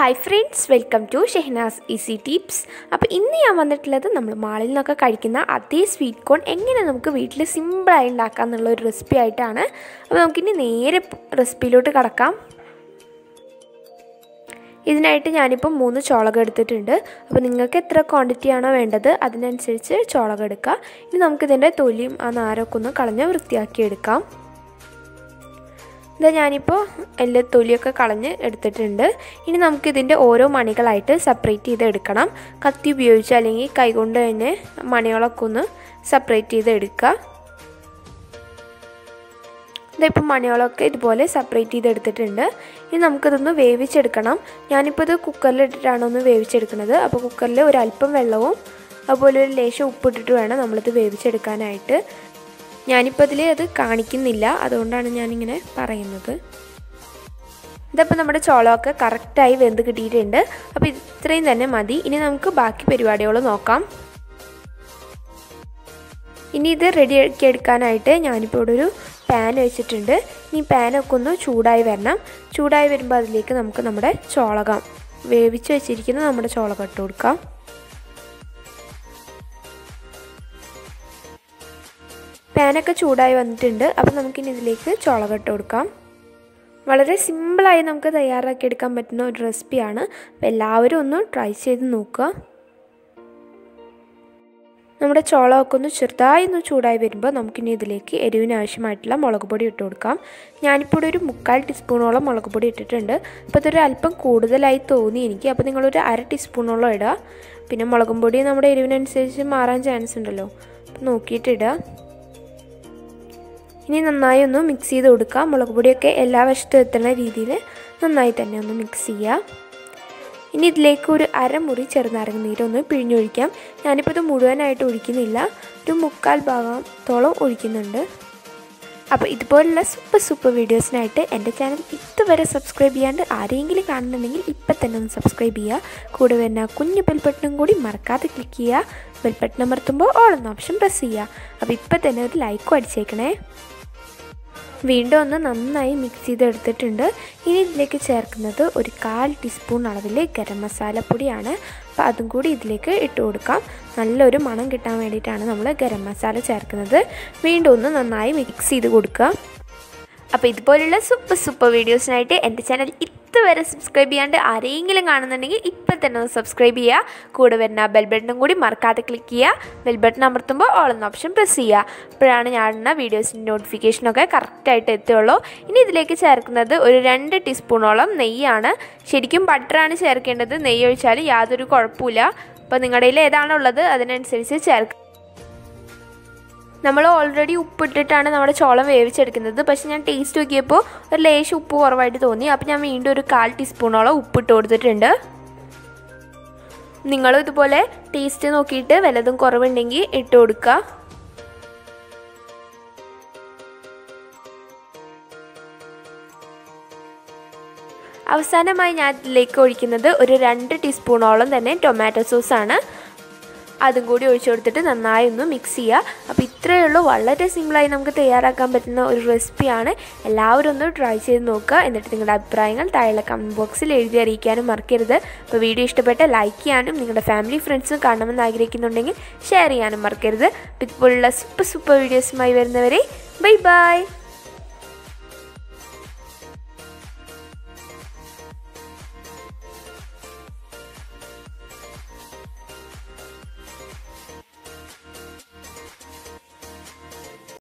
Hi friends, welcome to SHAHNAZ Easy Tips. അപ്പോൾ ഇന്ന് ഞാൻ വന്നിട്ടുള്ളത് നമ്മൾ മാളിൽ നിന്നൊക്കെ കഴിക്കുന്ന അതേ സ്വീറ്റ് കോൺ എങ്ങനെ നമുക്ക് വീട്ടിൽ സിമ്പിൾ ആയി ഉണ്ടാക്കാം എന്നുള്ള ഒരു റെസിപ്പി ആയിട്ടാണ്. അപ്പോൾ നമുക്കിനി നേരെ റെസിപ്പിയിലോട്ട് കടക്കാം. ഇതിനായിട്ട് ഞാനിപ്പോൾ 3 ചോളകം എടുത്തിട്ടുണ്ട്. അപ്പോൾ നിങ്ങൾക്ക് എത്ര ക്വാണ്ടിറ്റി ആണോ വേണ്ടത് അതിനനുസരിച്ച് ചോളകം എടുക്കുക. ഇനി നമുക്കിതിൻ്റെ തൊലിയും ആ നാരൊക്കെ ഒന്ന് കളഞ്ഞ് വൃത്തിയാക്കി എടുക്കാം. ഇതാ ഞാനിപ്പോൾ എല്ലാ തൊലിയൊക്കെ കളഞ്ഞ് എടുത്തിട്ടുണ്ട്. ഇനി നമുക്കിതിൻ്റെ ഓരോ മണികളായിട്ട് സെപ്പറേറ്റ് ചെയ്ത് എടുക്കണം. കത്തി ഉപയോഗിച്ച് അല്ലെങ്കിൽ കൈകൊണ്ട് തന്നെ മണികളൊക്കെ ഒന്ന് സെപ്പറേറ്റ് ചെയ്ത് എടുക്കുക. ഇതിപ്പോൾ മണികളൊക്കെ ഇതുപോലെ സെപ്പറേറ്റ് ചെയ്ത് എടുത്തിട്ടുണ്ട്. ഇനി നമുക്കിതൊന്ന് വേവിച്ചെടുക്കണം. ഞാനിപ്പോൾ ഇത് കുക്കറിലിട്ടിട്ടാണ് ഒന്ന് വേവിച്ചെടുക്കുന്നത്. അപ്പോൾ കുക്കറിൽ ഒരല്പം വെള്ളവും അതുപോലെ ഒരു ലേശം ഉപ്പിട്ടിട്ട് വേണം നമ്മളിത് വേവിച്ചെടുക്കാനായിട്ട്. ഞാനിപ്പോൾ അതിൽ അത് കാണിക്കുന്നില്ല, അതുകൊണ്ടാണ് ഞാനിങ്ങനെ പറയുന്നത്. ഇതപ്പോൾ നമ്മുടെ ചോളമൊക്കെ കറക്റ്റായി വെന്ത് കിട്ടിയിട്ടുണ്ട്. അപ്പോൾ ഇത്രയും തന്നെ മതി. ഇനി നമുക്ക് ബാക്കി പരിപാടികൾ നോക്കാം. ഇനി ഇത് റെഡിയാക്കി എടുക്കാനായിട്ട് ഞാനിപ്പോൾ ഇവിടെ ഒരു പാൻ വെച്ചിട്ടുണ്ട്. ഇനി പാനൊക്കെ ഒന്ന് ചൂടായി വരണം. ചൂടായി വരുമ്പോൾ അതിലേക്ക് നമുക്ക് നമ്മുടെ ചോളകം വേവിച്ച് വെച്ചിരിക്കുന്ന നമ്മുടെ ചോളകം ഇട്ട് കൊടുക്കാം. പാനൊക്കെ ചൂടായി വന്നിട്ടുണ്ട്. അപ്പോൾ നമുക്കിനി ഇതിലേക്ക് ചോളകം ഇട്ട് കൊടുക്കാം. വളരെ സിമ്പിളായി നമുക്ക് തയ്യാറാക്കിയെടുക്കാൻ പറ്റുന്ന ഒരു റെസിപ്പിയാണ്. അപ്പോൾ എല്ലാവരും ഒന്ന് ട്രൈ ചെയ്ത് നോക്കുക. നമ്മുടെ ചോളമൊക്കെ ഒന്ന് ചെറുതായി ഒന്ന് ചൂടായി വരുമ്പോൾ നമുക്കിനി ഇതിലേക്ക് എരിവിന് ആവശ്യമായിട്ടുള്ള മുളക് പൊടി ഇട്ട് കൊടുക്കാം. ഞാനിപ്പോൾ ഒരു 3/4 ടീസ്പൂണോളം മുളക് പൊടി ഇട്ടിട്ടുണ്ട്. അപ്പോൾ ഇതൊരു അല്പം കൂടുതലായി തോന്നി എനിക്ക്. അപ്പോൾ നിങ്ങളൊരു 1/2 ടീസ്പൂണോളം ഇടുക. പിന്നെ മുളകും പൊടി നമ്മുടെ എരിവിനനുസരിച്ച് മാറാൻ ചാൻസ് ഉണ്ടല്ലോ, അപ്പോൾ നോക്കിയിട്ട് ഇടുക. ഇനി നന്നായി ഒന്ന് മിക്സ് ചെയ്ത് കൊടുക്കുക. മുളക് പൊടിയൊക്കെ എല്ലാ വശത്തും എത്തുന്ന രീതിയിൽ നന്നായി തന്നെ ഒന്ന് മിക്സ് ചെയ്യുക. ഇനി ഇതിലേക്ക് ഒരു 1/2 മുറി ചെറുനാരങ്ങ നീരൊന്ന് പിഴിഞ്ഞൊഴിക്കാം. ഞാനിപ്പോൾ ഇത് മുഴുവനായിട്ട് ഒഴിക്കുന്നില്ല, ഒരു 3/4 ഭാഗത്തോളം ഒഴിക്കുന്നുണ്ട്. അപ്പോൾ ഇതുപോലുള്ള സൂപ്പർ വീഡിയോസിനായിട്ട് എൻ്റെ ചാനൽ ഇതുവരെ സബ്സ്ക്രൈബ് ചെയ്യാണ്ട് ആരെങ്കിലും കാണുന്നുണ്ടെങ്കിൽ ഇപ്പം തന്നെ ഒന്ന് സബ്സ്ക്രൈബ് ചെയ്യുക. കൂടെ വരുന്ന കുഞ്ഞു ബെൽ ബട്ടണും കൂടി മറക്കാതെ ക്ലിക്ക് ചെയ്യുക. ബെൽ ബട്ടൺ അമർത്തുമ്പോൾ ഓൾ എന്ന ഓപ്ഷൻ പ്രസ് ചെയ്യുക. അപ്പോൾ ഇപ്പം തന്നെ ഒരു ലൈക്കും അടിച്ചേക്കണേ. വീണ്ടും ഒന്ന് നന്നായി മിക്സ് ചെയ്തെടുത്തിട്ടുണ്ട്. ഇനി ഇതിലേക്ക് ചേർക്കുന്നത് ഒരു 1/4 ടീസ്പൂൺ അളവിൽ ഗരം മസാലപ്പൊടിയാണ്. അപ്പോൾ അതും കൂടി ഇതിലേക്ക് ഇട്ട് കൊടുക്കാം. നല്ലൊരു മണം കിട്ടാൻ വേണ്ടിയിട്ടാണ് നമ്മൾ ഗരം മസാല ചേർക്കുന്നത്. വീണ്ടും ഒന്ന് നന്നായി മിക്സ് ചെയ്ത് കൊടുക്കുക. അപ്പോൾ ഇതുപോലുള്ള സൂപ്പർ വീഡിയോസിനായിട്ട് എൻ്റെ ചാനൽ ഇതുവരെ സബ്സ്ക്രൈബ് ചെയ്യാണ്ട് ആരെങ്കിലും കാണുന്നുണ്ടെങ്കിൽ ഇപ്പം തന്നെ ഒന്ന് സബ്സ്ക്രൈബ് ചെയ്യുക. കൂടെ വരുന്ന ബെൽ ബട്ടണും കൂടി മറക്കാതെ ക്ലിക്ക് ചെയ്യുക. ബെൽ ബട്ടൺ അമർത്തുമ്പോൾ ഓൾ എന്ന ഓപ്ഷൻ പ്രസ് ചെയ്യുക. അപ്പോഴാണ് ഞാനിടുന്ന വീഡിയോസിൻ്റെ നോട്ടിഫിക്കേഷനൊക്കെ കറക്റ്റായിട്ട് എത്തുള്ളൂ. ഇനി ഇതിലേക്ക് ചേർക്കുന്നത് ഒരു 2 ടീസ്പൂണോളം നെയ്യാണ്. ശരിക്കും ബട്ടറാണ് ചേർക്കേണ്ടത്. നെയ്യ് ഒഴിച്ചാൽ യാതൊരു കുഴപ്പമില്ല. അപ്പോൾ നിങ്ങളുടെ കയ്യിൽ ഏതാണോ ഉള്ളത് അതിനനുസരിച്ച് ചേർക്കുക. നമ്മൾ ഓൾറെഡി ഉപ്പിട്ടിട്ടാണ് നമ്മുടെ ചോളം വേവിച്ചെടുക്കുന്നത്. പക്ഷേ ഞാൻ ടേസ്റ്റ് നോക്കിയപ്പോൾ ഒരു ലേശം ഉപ്പ് കുറവായിട്ട് തോന്നി. അപ്പോൾ ഞാൻ വീണ്ടും ഒരു 1/4 ടീസ്പൂണോളം ഉപ്പിട്ട് കൊടുത്തിട്ടുണ്ട്. നിങ്ങളും ഇതുപോലെ ടേസ്റ്റ് നോക്കിയിട്ട് വല്ലതും കുറവുണ്ടെങ്കിൽ ഇട്ട് കൊടുക്കുക. അവസാനമായി ഞാൻ ഇതിലേക്ക് ഒഴിക്കുന്നത് ഒരു 2 ടീസ്പൂണോളം തന്നെ ടൊമാറ്റോ സോസാണ്. അതും കൂടി ഒഴിച്ചു കൊടുത്തിട്ട് നന്നായി ഒന്ന് മിക്സ് ചെയ്യുക. അപ്പോൾ ഇത്രയേ ഉള്ളൂ. വളരെ സിമ്പിളായി നമുക്ക് തയ്യാറാക്കാൻ പറ്റുന്ന ഒരു റെസിപ്പിയാണ്. എല്ലാവരും ഒന്ന് ട്രൈ ചെയ്ത് നോക്കുക. എന്നിട്ട് നിങ്ങളുടെ അഭിപ്രായങ്ങൾ താഴെ കമൻറ്റ് ബോക്സിൽ എഴുതി അറിയിക്കാനും മറക്കരുത്. അപ്പോൾ വീഡിയോ ഇഷ്ടപ്പെട്ട ലൈക്ക് ചെയ്യാനും നിങ്ങളുടെ ഫാമിലി ഫ്രണ്ട്സും കാണണമെന്ന് ആഗ്രഹിക്കുന്നുണ്ടെങ്കിൽ ഷെയർ ചെയ്യാനും മറക്കരുത്. അപ്പോൾ ഇതുപോലുള്ള സൂപ്പർ വീഡിയോസുമായി വരുന്നവരെ ബൈ ബൈ.